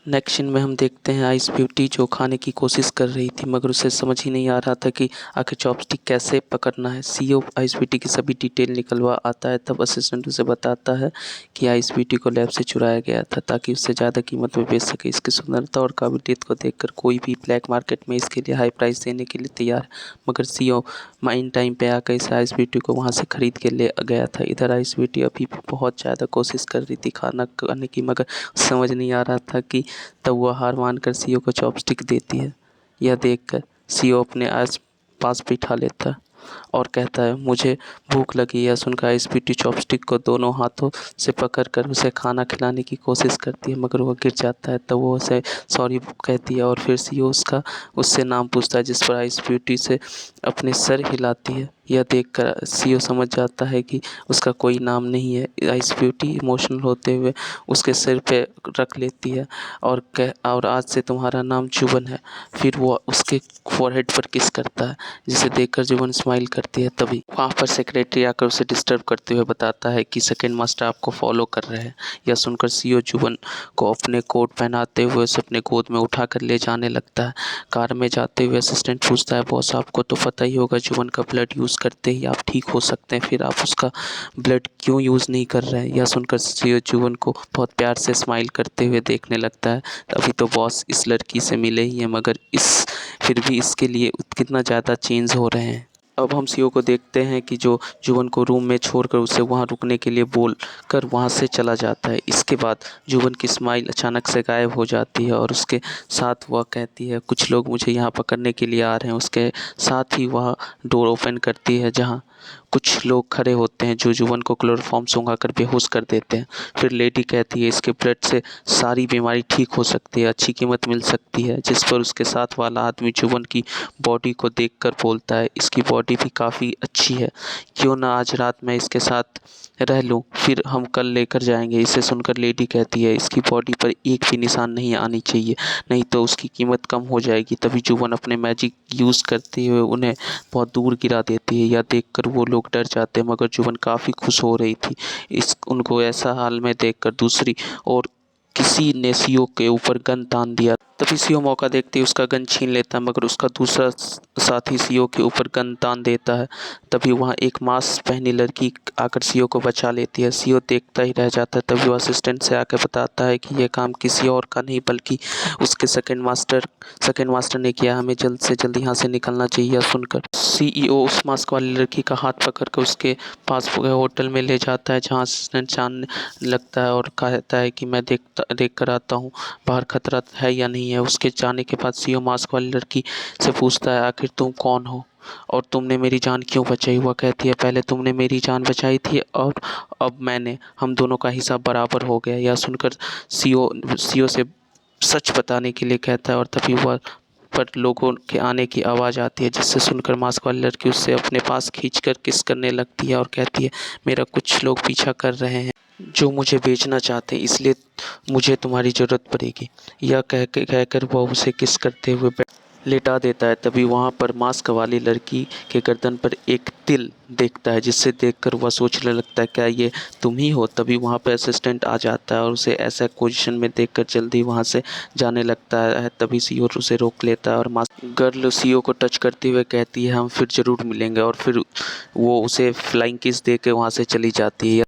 Next scene में हम देखते हैं आइस ब्यूटी जो खाने की कोशिश कर रही थी मगर उसे समझ ही नहीं आ रहा था कि आखिर चॉपस्टिक कैसे पकड़ना है। सीईओ आइस ब्यूटी की सभी डिटेल निकलवा आता है। तब असिस्टेंट उसे बताता है कि आइस ब्यूटी को लैब से चुराया गया था ताकि उससे ज़्यादा कीमत में बेच सके। इसकी सुंदरता और काबिलियत को देखकर कोई भी ब्लैक मार्केट में इसके लिए हाई प्राइस देने के लिए तैयार है। मगर सीईओ माइन टाइम पे आकर इस आइस ब्यूटी को वहाँ से खरीद के ले गया था। इधर आइस ब्यूटी अभी भी बहुत ज़्यादा कोशिश कर रही थी खाना खाने की मगर समझ नहीं आ रहा था कि तब वह हार मानकर सीईओ को चॉपस्टिक देती है। यह देखकर सीईओ अपने आस पास बिठा लेता है और कहता है मुझे भूख लगी। यह सुनकर आइस ब्यूटी चॉपस्टिक को दोनों हाथों से पकड़कर उसे खाना खिलाने की कोशिश करती है मगर वह गिर जाता है। तब वो उसे सॉरी कहती है और फिर सीईओ उससे नाम पूछता है जिस पर आइस ब्यूटी से अपने सर हिलाती है। यह देखकर सीईओ समझ जाता है कि उसका कोई नाम नहीं है। आइस ब्यूटी इमोशनल होते हुए उसके सिर पे रख लेती है और आज से तुम्हारा नाम जुबन है। फिर वो उसके फोरहेड पर किस करता है जिसे देखकर जुबन स्माइल करती है। तभी वहाँ पर सेक्रेटरी आकर उसे डिस्टर्ब करते हुए बताता है कि सेकंड मास्टर आपको फॉलो कर रहे हैं। यह सुनकर सीईओ जुबन को अपने कोट पहनाते हुए उसे अपने गोद में उठाकर ले जाने लगता है। कार में जाते हुए असिस्टेंट पूछता है बॉस आपको तो पता ही होगा जुबन का ब्लड यूज़ करते ही आप ठीक हो सकते हैं, फिर आप उसका ब्लड क्यों यूज़ नहीं कर रहे हैं। यह सुनकर सीईओ जुबन को बहुत प्यार से स्माइल करते हुए देखने लगता है। अभी तो बॉस इस लड़की से मिले ही हैं मगर फिर भी इसके लिए कितना ज़्यादा चेंज हो रहे हैं। अब हम सीईओ को देखते हैं कि जो जुबन को रूम में छोड़कर उसे वहां रुकने के लिए बोल कर वहाँ से चला जाता है। इसके बाद जुबन की स्माइल अचानक से गायब हो जाती है और उसके साथ वह कहती है कुछ लोग मुझे यहाँ पकड़ने के लिए आ रहे हैं। उसके साथ ही वह डोर ओपन करती है जहाँ कुछ लोग खड़े होते हैं जो जुबन को क्लोरोफॉर्म सूंघाकर बेहोश कर देते हैं। फिर लेडी कहती है इसके ब्लड से सारी बीमारी ठीक हो सकती है, अच्छी कीमत मिल सकती है। जिस पर उसके साथ वाला आदमी जुबन की बॉडी को देखकर बोलता है इसकी बॉडी भी काफ़ी अच्छी है, क्यों ना आज रात मैं इसके साथ रह लूँ, फिर हम कल लेकर जाएंगे। इसे सुनकर लेडी कहती है इसकी बॉडी पर एक भी निशान नहीं आनी चाहिए, नहीं तो उसकी कीमत कम हो जाएगी। तभी जुबन अपने मैजिक यूज़ करते हुए उन्हें बहुत दूर गिरा देती है। यह देखकर वो लोग डर जाते हैं मगर जुबन काफ़ी खुश हो रही थी। उनको ऐसा हाल में देखकर दूसरी और किसी ने सीईओ के ऊपर गन तान दिया। तभी सीईओ मौका देखते ही उसका गन छीन लेता है मगर उसका दूसरा साथी सीईओ के ऊपर गन तान देता है। तभी वहाँ एक मास्क पहनी लड़की आकर सीईओ को बचा लेती है। सीईओ देखता ही रह जाता है। तभी वो असिस्टेंट से आकर बताता है कि यह काम किसी और का नहीं बल्कि उसके सेकंड मास्टर ने किया, हमें जल्द से जल्द यहाँ से निकलना चाहिए। सुनकर सीईओ उस मास्क वाली लड़की का हाथ पकड़कर उसके पास होटल में ले जाता है जहाँ असिस्टेंट जानने लगता है और कहता है कि मैं देख कर आता हूँ बाहर खतरा है या नहीं है। उसके जाने के बाद सीईओ मास्क वाली लड़की से पूछता है आखिर तुम कौन हो और तुमने मेरी जान क्यों बचाई। वह कहती है पहले तुमने मेरी जान बचाई थी और अब मैंने, हम दोनों का हिसाब बराबर हो गया। यह सुनकर सीईओ से सच बताने के लिए कहता है और तभी वह पर लोगों के आने की आवाज़ आती है जिससे सुनकर मास्क वाली लड़की उससे अपने पास खींचकर किस करने लगती है और कहती है मेरा कुछ लोग पीछा कर रहे हैं जो मुझे बेचना चाहते हैं, इसलिए मुझे तुम्हारी ज़रूरत पड़ेगी। यह कहकर वह उसे किस करते हुए लेटा देता है। तभी वहाँ पर मास्क वाली लड़की के गर्दन पर एक तिल देखता है जिससे देखकर वह सोचने लगता है क्या ये तुम ही हो। तभी वहाँ पर असिस्टेंट आ जाता है और उसे ऐसा पोजीशन में देखकर जल्दी वहाँ से जाने लगता है। तभी सीईओ उसे रोक लेता है और मास्क गर्ल सीईओ को टच करते हुए कहती है हम फिर ज़रूर मिलेंगे और फिर वो उसे फ्लाइंग किस दे के वहाँ से चली जाती है।